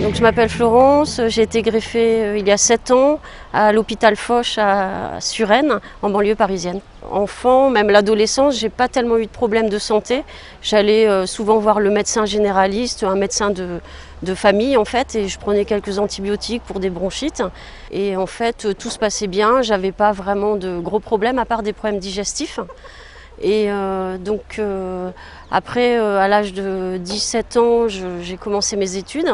Donc, je m'appelle Florence, j'ai été greffée il y a 7 ans à l'hôpital Foch à Suresnes, en banlieue parisienne. Enfant, même l'adolescence, j'ai pas tellement eu de problèmes de santé. J'allais souvent voir le médecin généraliste, un médecin de famille en fait, et je prenais quelques antibiotiques pour des bronchites. Et en fait, tout se passait bien, j'avais pas vraiment de gros problèmes à part des problèmes digestifs. Et après, à l'âge de 17 ans, j'ai commencé mes études.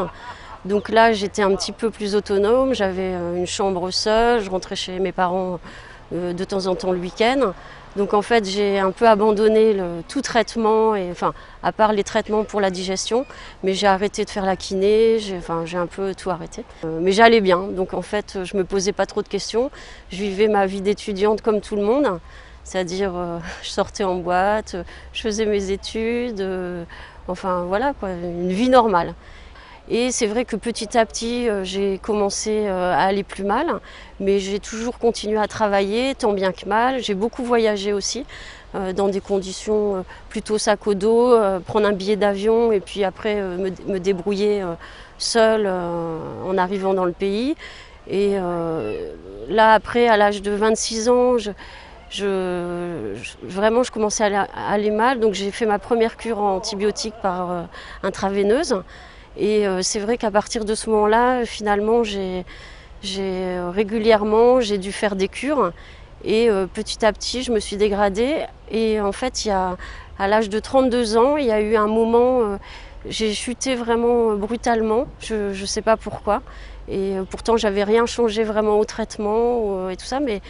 Donc là, j'étais un petit peu plus autonome, j'avais une chambre seule, je rentrais chez mes parents de temps en temps le week-end. Donc en fait, j'ai un peu abandonné tout traitement, à part les traitements pour la digestion, mais j'ai arrêté de faire la kiné, j'ai un peu tout arrêté. Mais j'allais bien, donc en fait, je me posais pas trop de questions. Je vivais ma vie d'étudiante comme tout le monde, c'est-à-dire je sortais en boîte, je faisais mes études, voilà quoi, une vie normale. Et c'est vrai que petit à petit, j'ai commencé à aller plus mal, mais j'ai toujours continué à travailler, tant bien que mal. J'ai beaucoup voyagé aussi, dans des conditions plutôt sac au dos, prendre un billet d'avion et puis après me débrouiller seule en arrivant dans le pays. Et là, après, à l'âge de 26 ans, vraiment, je commençais à aller mal. Donc j'ai fait ma première cure en antibiotiques par intraveineuse. Et c'est vrai qu'à partir de ce moment-là, finalement, régulièrement, j'ai dû faire des cures. Et petit à petit, je me suis dégradée. Et en fait, à l'âge de 32 ans, il y a eu un moment, j'ai chuté vraiment brutalement. Je ne sais pas pourquoi. Et pourtant, j'avais rien changé vraiment au traitement et tout ça, mais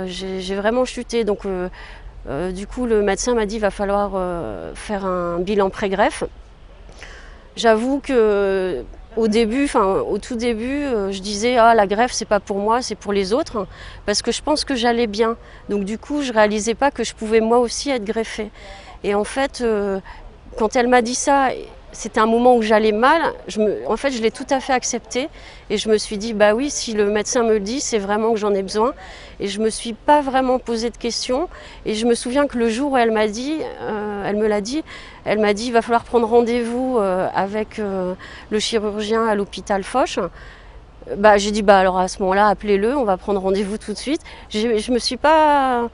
j'ai vraiment chuté. Donc, du coup, le médecin m'a dit qu'il va falloir faire un bilan pré-greffe. J'avoue que au tout début, je disais la greffe c'est pas pour moi, c'est pour les autres, parce que je pense que j'allais bien. Donc du coup, je réalisais pas que je pouvais moi aussi être greffée. Et en fait, quand elle m'a dit ça, c'était un moment où j'allais mal. Je l'ai tout à fait accepté et je me suis dit bah oui, si le médecin me le dit, c'est vraiment que j'en ai besoin. Et je me suis pas vraiment posé de questions. Et je me souviens que le jour où elle me l'a dit, elle m'a dit il va falloir prendre rendez-vous avec le chirurgien à l'hôpital Foch. J'ai dit alors à ce moment-là, appelez-le, on va prendre rendez-vous tout de suite. Je me suis pas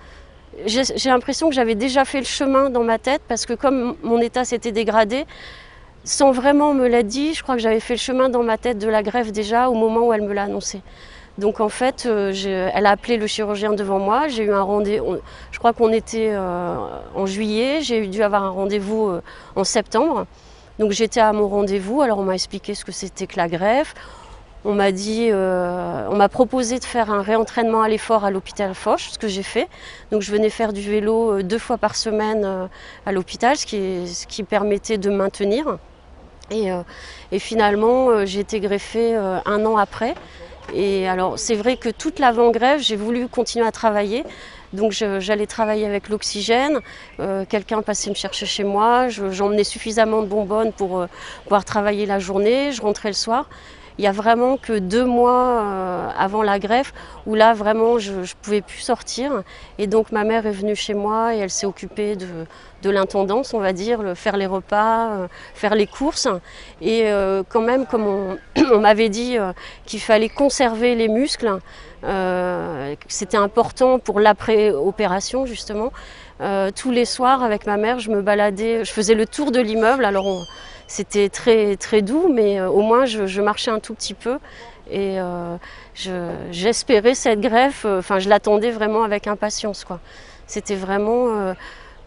J'ai l'impression que j'avais déjà fait le chemin dans ma tête parce que comme mon état s'était dégradé, sans vraiment me l'a dit, je crois que j'avais fait le chemin dans ma tête de la greffe déjà au moment où elle me l'a annoncé. Donc en fait, elle a appelé le chirurgien devant moi, j'ai eu un rendez-vous, je crois qu'on était en juillet, j'ai dû avoir un rendez-vous en septembre. Donc j'étais à mon rendez-vous, alors on m'a expliqué ce que c'était que la greffe. On m'a proposé de faire un réentraînement à l'effort à l'hôpital Foch, ce que j'ai fait. Donc je venais faire du vélo 2 fois par semaine à l'hôpital, ce qui permettait de maintenir. Et finalement, j'ai été greffée 1 an après. Et alors c'est vrai que toute l'avant-greffe, j'ai voulu continuer à travailler. Donc j'allais travailler avec l'oxygène, quelqu'un passait me chercher chez moi, j'emmenais suffisamment de bonbonnes pour pouvoir travailler la journée, je rentrais le soir. Il n'y a vraiment que 2 mois avant la greffe où là vraiment je ne pouvais plus sortir. Et donc ma mère est venue chez moi et elle s'est occupée de l'intendance, on va dire, faire les repas, faire les courses. Et quand même, comme on m'avait dit qu'il fallait conserver les muscles, c'était important pour l'après-opération justement. Tous les soirs avec ma mère, je me baladais, je faisais le tour de l'immeuble. Alors c'était très, très doux, mais au moins je marchais un tout petit peu et j'espérais cette greffe, je l'attendais vraiment avec impatience, quoi. C'était vraiment,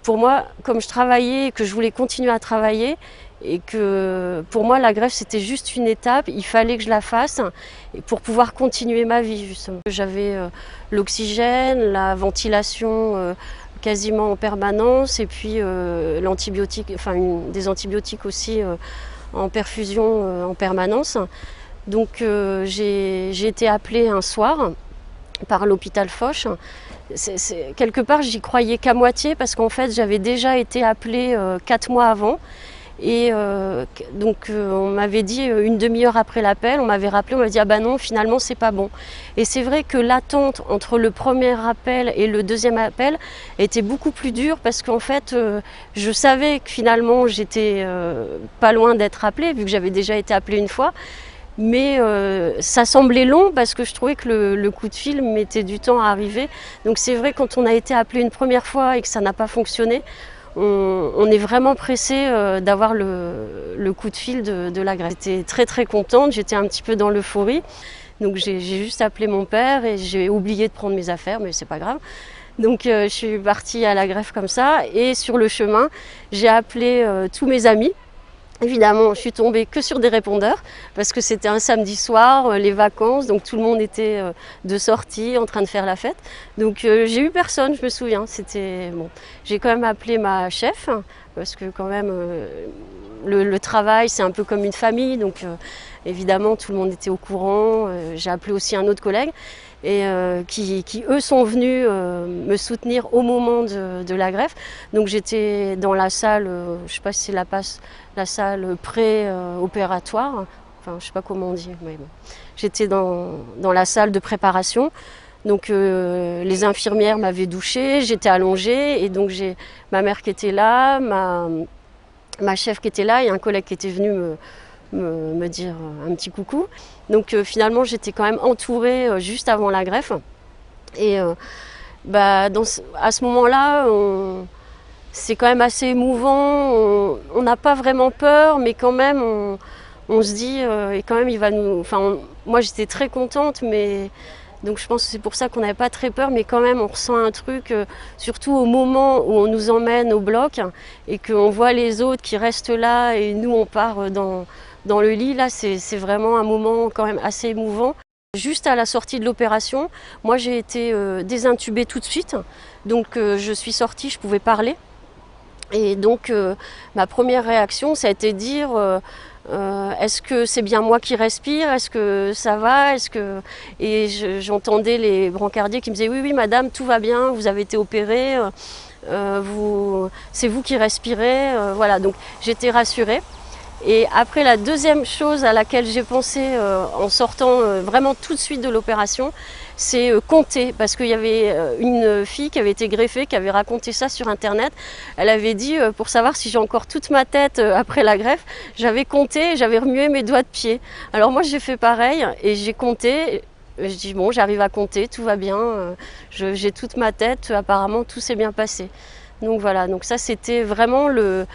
pour moi, comme je travaillais et que je voulais continuer à travailler, et que pour moi la greffe c'était juste une étape, il fallait que je la fasse pour pouvoir continuer ma vie justement. J'avais l'oxygène, la ventilation quasiment en permanence et puis l'antibiotique, des antibiotiques aussi en perfusion en permanence. Donc j'ai été appelée un soir par l'hôpital Foch. Quelque part j'y croyais qu'à moitié parce qu'en fait j'avais déjà été appelée 4 mois avant. Et on m'avait dit une demi-heure après l'appel, on m'avait rappelé, on m'avait dit ah bah non, finalement c'est pas bon. Et c'est vrai que l'attente entre le premier appel et le deuxième appel était beaucoup plus dure parce qu'en fait je savais que finalement j'étais pas loin d'être appelée vu que j'avais déjà été appelée une fois. Mais ça semblait long parce que je trouvais que le coup de fil mettait du temps à arriver. Donc c'est vrai, quand on a été appelé une première fois et que ça n'a pas fonctionné, on est vraiment pressé d'avoir le coup de fil de la greffe. J'étais très très contente, j'étais un petit peu dans l'euphorie. Donc j'ai juste appelé mon père et j'ai oublié de prendre mes affaires, mais c'est pas grave. Donc je suis partie à la greffe comme ça, et sur le chemin, j'ai appelé tous mes amis. Évidemment, je suis tombée que sur des répondeurs parce que c'était un samedi soir, les vacances, donc tout le monde était de sortie, en train de faire la fête. Donc j'ai eu personne, je me souviens. C'était bon. J'ai quand même appelé ma chef parce que quand même le travail, c'est un peu comme une famille, donc évidemment tout le monde était au courant. J'ai appelé aussi un autre collègue et qui eux sont venus me soutenir au moment de la greffe. Donc j'étais dans la salle, je ne sais pas si c'est la salle pré-opératoire, enfin je ne sais pas comment on dit, mais bon. J'étais dans la salle de préparation. Donc les infirmières m'avaient douchée, j'étais allongée, et donc j'ai ma mère qui était là, ma chef qui était là et un collègue qui était venu me dire un petit coucou. Donc finalement j'étais quand même entourée juste avant la greffe. Et à ce moment-là, c'est quand même assez émouvant. On n'a pas vraiment peur, mais quand même on se dit et quand même il va nous. Enfin, moi j'étais très contente, mais donc je pense que c'est pour ça qu'on n'avait pas très peur, mais quand même on ressent un truc, surtout au moment où on nous emmène au bloc et qu'on voit les autres qui restent là et nous on part dans le lit. Là c'est vraiment un moment quand même assez émouvant. Juste à la sortie de l'opération, moi j'ai été désintubée tout de suite, donc je suis sortie, je pouvais parler. Et donc ma première réaction, ça a été de dire est-ce que c'est bien moi qui respire? Est-ce que ça va? Et j'entendais les brancardiers qui me disaient oui madame, tout va bien, vous avez été opérée, c'est vous qui respirez, voilà. Donc j'étais rassurée. Et après, la deuxième chose à laquelle j'ai pensé en sortant vraiment tout de suite de l'opération, c'est compter. Parce qu'il y avait une fille qui avait été greffée, qui avait raconté ça sur internet. Elle avait dit, pour savoir si j'ai encore toute ma tête après la greffe, j'avais compté, j'avais remué mes doigts de pied. Alors moi j'ai fait pareil et j'ai compté. Je dis bon, j'arrive à compter, tout va bien, j'ai toute ma tête, apparemment tout s'est bien passé. Donc voilà, donc ça c'était vraiment l'heure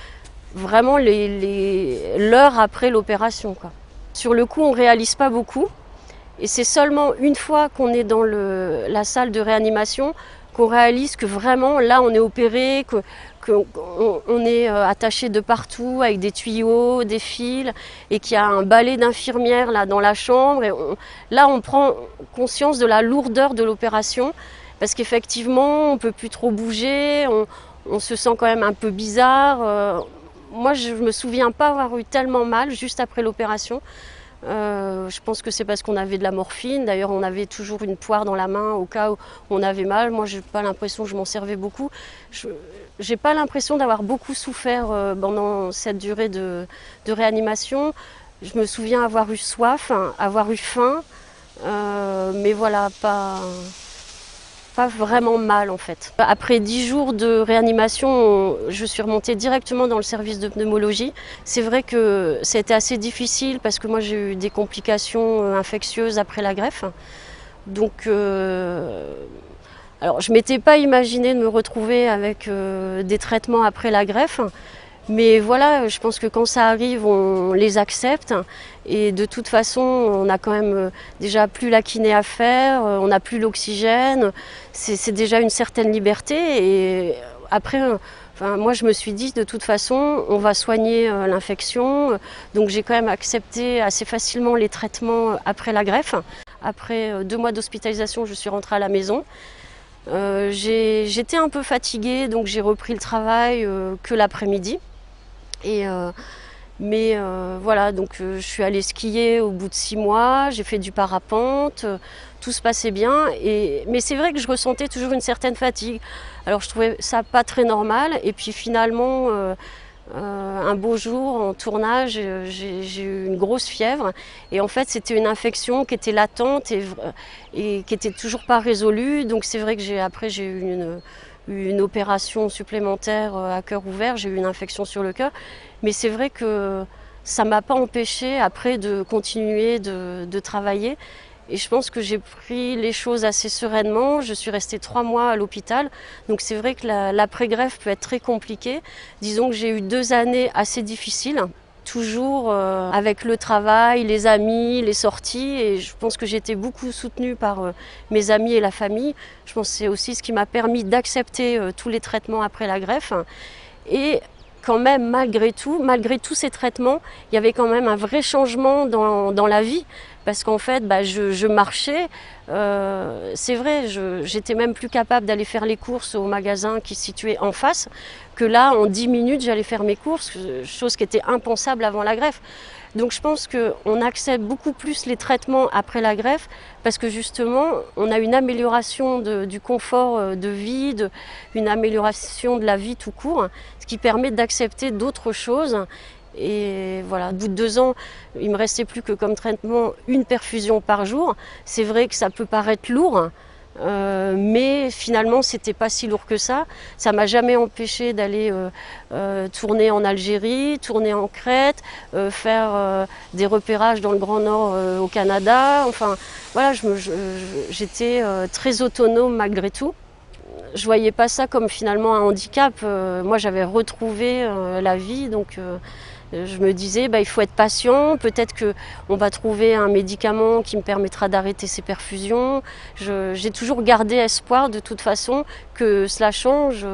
après l'opération, quoi. Sur le coup, on ne réalise pas beaucoup. Et c'est seulement une fois qu'on est dans la salle de réanimation qu'on réalise que vraiment, là, on est opéré, qu'on est attaché de partout avec des tuyaux, des fils, et qu'il y a un balai d'infirmières là dans la chambre. Et là, on prend conscience de la lourdeur de l'opération, parce qu'effectivement, on ne peut plus trop bouger, on se sent quand même un peu bizarre. Moi, je ne me souviens pas avoir eu tellement mal juste après l'opération. Je pense que c'est parce qu'on avait de la morphine. D'ailleurs, on avait toujours une poire dans la main au cas où on avait mal. Moi, je n'ai pas l'impression que je m'en servais beaucoup. Je n'ai pas l'impression d'avoir beaucoup souffert pendant cette durée de réanimation. Je me souviens avoir eu soif, avoir eu faim, mais voilà, pas vraiment mal en fait. Après 10 jours de réanimation, je suis remontée directement dans le service de pneumologie. C'est vrai que c'était assez difficile parce que moi j'ai eu des complications infectieuses après la greffe. Donc alors je ne m'étais pas imaginé de me retrouver avec des traitements après la greffe. Mais voilà, je pense que quand ça arrive, on les accepte. Et de toute façon, on n'a quand même déjà plus la kiné à faire, on n'a plus l'oxygène. C'est déjà une certaine liberté. Et après, enfin, moi, je me suis dit, de toute façon, on va soigner l'infection. Donc j'ai quand même accepté assez facilement les traitements après la greffe. Après 2 mois d'hospitalisation, je suis rentrée à la maison. J'étais un peu fatiguée, donc j'ai repris le travail que l'après-midi. Mais voilà, donc je suis allée skier au bout de 6 mois, j'ai fait du parapente, tout se passait bien. Mais c'est vrai que je ressentais toujours une certaine fatigue. Alors je trouvais ça pas très normal. Et puis finalement, un beau jour en tournage, j'ai eu une grosse fièvre. Et en fait, c'était une infection qui était latente et qui n'était toujours pas résolue. Donc c'est vrai que après j'ai eu une opération supplémentaire à cœur ouvert, j'ai eu une infection sur le cœur. Mais c'est vrai que ça ne m'a pas empêché après de continuer de travailler. Et je pense que j'ai pris les choses assez sereinement. Je suis restée 3 mois à l'hôpital. Donc c'est vrai que l'après-greffe peut être très compliquée. Disons que j'ai eu 2 années assez difficiles. Toujours avec le travail, les amis, les sorties. Et je pense que j'ai été beaucoup soutenue par mes amis et la famille. Je pense que c'est aussi ce qui m'a permis d'accepter tous les traitements après la greffe. Et quand même, malgré tous ces traitements, il y avait quand même un vrai changement dans la vie. Parce qu'en fait, je marchais, c'est vrai, j'étais même plus capable d'aller faire les courses au magasin qui se situait en face, que là, en 10 minutes, j'allais faire mes courses, chose qui était impensable avant la greffe. Donc je pense qu'on accepte beaucoup plus les traitements après la greffe parce que justement, on a une amélioration du confort de vie, une amélioration de la vie tout court, ce qui permet d'accepter d'autres choses. Et voilà, au bout de 2 ans, il ne me restait plus que comme traitement une perfusion par jour. C'est vrai que ça peut paraître lourd, mais finalement, c'était pas si lourd que ça. Ça m'a jamais empêché d'aller tourner en Algérie, tourner en Crète, faire des repérages dans le Grand Nord au Canada. Enfin, voilà, j'étais très autonome malgré tout. Je voyais pas ça comme finalement un handicap. Moi, j'avais retrouvé la vie, donc je me disais, il faut être patient. Peut-être qu'on va trouver un médicament qui me permettra d'arrêter ces perfusions. J'ai toujours gardé espoir de toute façon que cela change.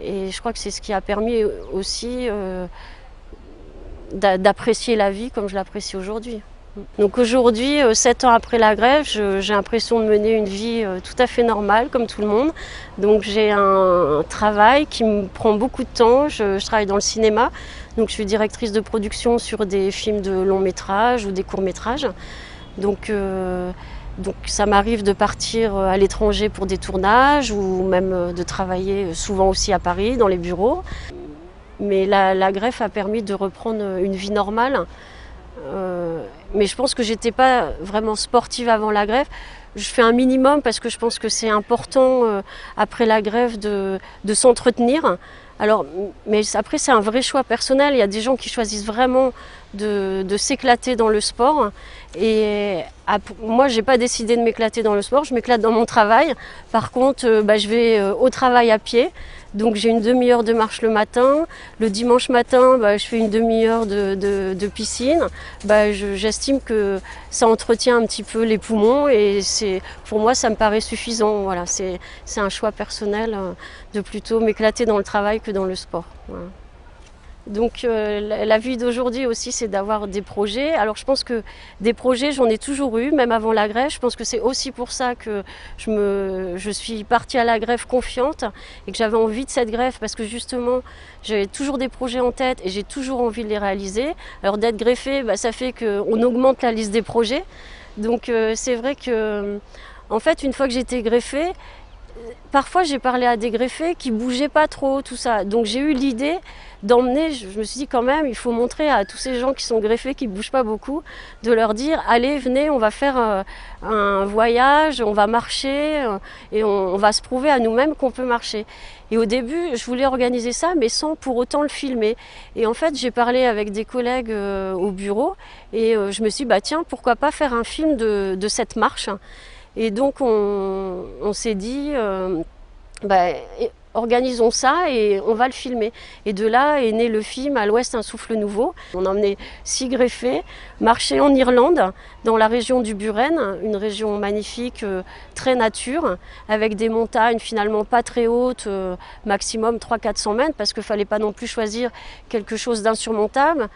Et je crois que c'est ce qui a permis aussi d'apprécier la vie comme je l'apprécie aujourd'hui. Donc aujourd'hui, 7 ans après la greffe, j'ai l'impression de mener une vie tout à fait normale, comme tout le monde. Donc j'ai un travail qui me prend beaucoup de temps. Je travaille dans le cinéma, donc je suis directrice de production sur des films de long métrage ou des courts métrages. Donc ça m'arrive de partir à l'étranger pour des tournages ou même de travailler souvent aussi à Paris, dans les bureaux. Mais la greffe a permis de reprendre une vie normale. Mais je pense que j'étais pas vraiment sportive avant la greffe. Je fais un minimum parce que je pense que c'est important après la greffe de s'entretenir. Alors, mais après c'est un vrai choix personnel. Il y a des gens qui choisissent vraiment de s'éclater dans le sport. Et moi, j'ai pas décidé de m'éclater dans le sport. Je m'éclate dans mon travail. Par contre, je vais au travail à pied. Donc j'ai une demi-heure de marche le matin. Le dimanche matin, je fais une demi-heure de piscine. J'estime que ça entretient un petit peu les poumons et pour moi, ça me paraît suffisant. Voilà, c'est un choix personnel de plutôt m'éclater dans le travail que dans le sport. Voilà. Donc la vie d'aujourd'hui aussi, c'est d'avoir des projets. Alors je pense que des projets, j'en ai toujours eu, même avant la greffe. Je pense que c'est aussi pour ça que je suis partie à la greffe confiante et que j'avais envie de cette greffe parce que justement, j'avais toujours des projets en tête et j'ai toujours envie de les réaliser. Alors d'être greffée, ça fait qu'on augmente la liste des projets. Donc c'est vrai que, en fait, une fois que j'ai été greffée, parfois j'ai parlé à des greffés qui bougeaient pas trop, tout ça. Donc j'ai eu l'idée d'emmener, je me suis dit quand même, il faut montrer à tous ces gens qui sont greffés, qui bougent pas beaucoup, de leur dire, allez, venez, on va faire un voyage, on va marcher et on va se prouver à nous-mêmes qu'on peut marcher. Et au début, je voulais organiser ça, mais sans pour autant le filmer. Et en fait, j'ai parlé avec des collègues au bureau et je me suis dit, tiens, pourquoi pas faire un film de cette marche. Et donc on s'est dit, organisons ça et on va le filmer. Et de là est né le film À l'Ouest un souffle nouveau. On a emmené 6 greffés marcher en Irlande, dans la région du Buren, une région magnifique, très nature, avec des montagnes finalement pas très hautes, maximum 300-400 mètres, parce qu'il ne fallait pas non plus choisir quelque chose d'insurmontable.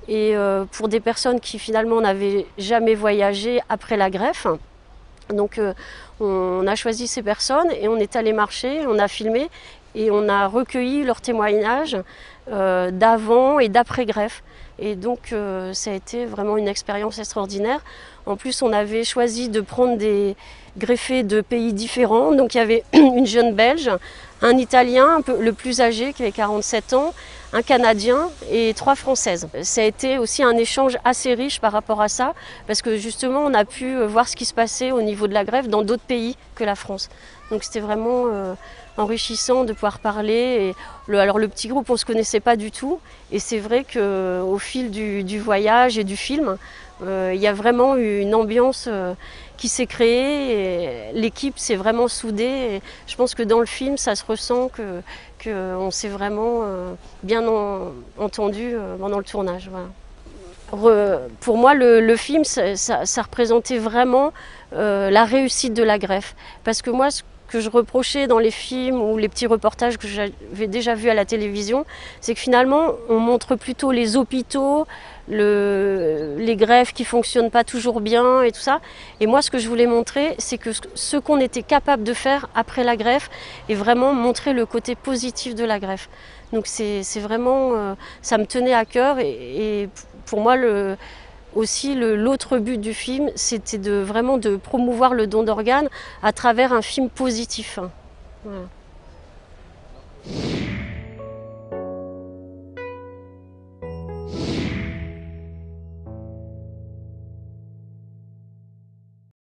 Et pour des personnes qui finalement n'avaient jamais voyagé après la greffe. Donc on a choisi ces personnes et on est allé marcher, on a filmé et on a recueilli leurs témoignages d'avant et d'après greffe. Et donc ça a été vraiment une expérience extraordinaire. En plus, on avait choisi de prendre des greffés de pays différents. Donc il y avait une jeune Belge, un Italien, un peu le plus âgé qui avait 47 ans, un Canadien et 3 Françaises. Ça a été aussi un échange assez riche par rapport à ça, parce que justement on a pu voir ce qui se passait au niveau de la greffe dans d'autres pays que la France. Donc c'était vraiment enrichissant de pouvoir parler. Et alors le petit groupe, on ne se connaissait pas du tout. Et c'est vrai qu'au fil du voyage et du film, il y a vraiment eu une ambiance qui s'est créée. L'équipe s'est vraiment soudée. Et je pense que dans le film, ça se ressent qu'on s'est vraiment bien entendu pendant le tournage. Voilà. Pour moi, le film, ça représentait vraiment la réussite de la greffe. Parce que moi, ce que je reprochais dans les films ou les petits reportages que j'avais déjà vus à la télévision, c'est que finalement, on montre plutôt les hôpitaux, les greffes qui ne fonctionnent pas toujours bien et tout ça. Et moi, ce que je voulais montrer, c'est que ce qu'on était capable de faire après la greffe et vraiment montrer le côté positif de la greffe. Donc c'est vraiment, ça me tenait à cœur et pour moi, aussi l'autre but du film, c'était vraiment de promouvoir le don d'organes à travers un film positif. Voilà.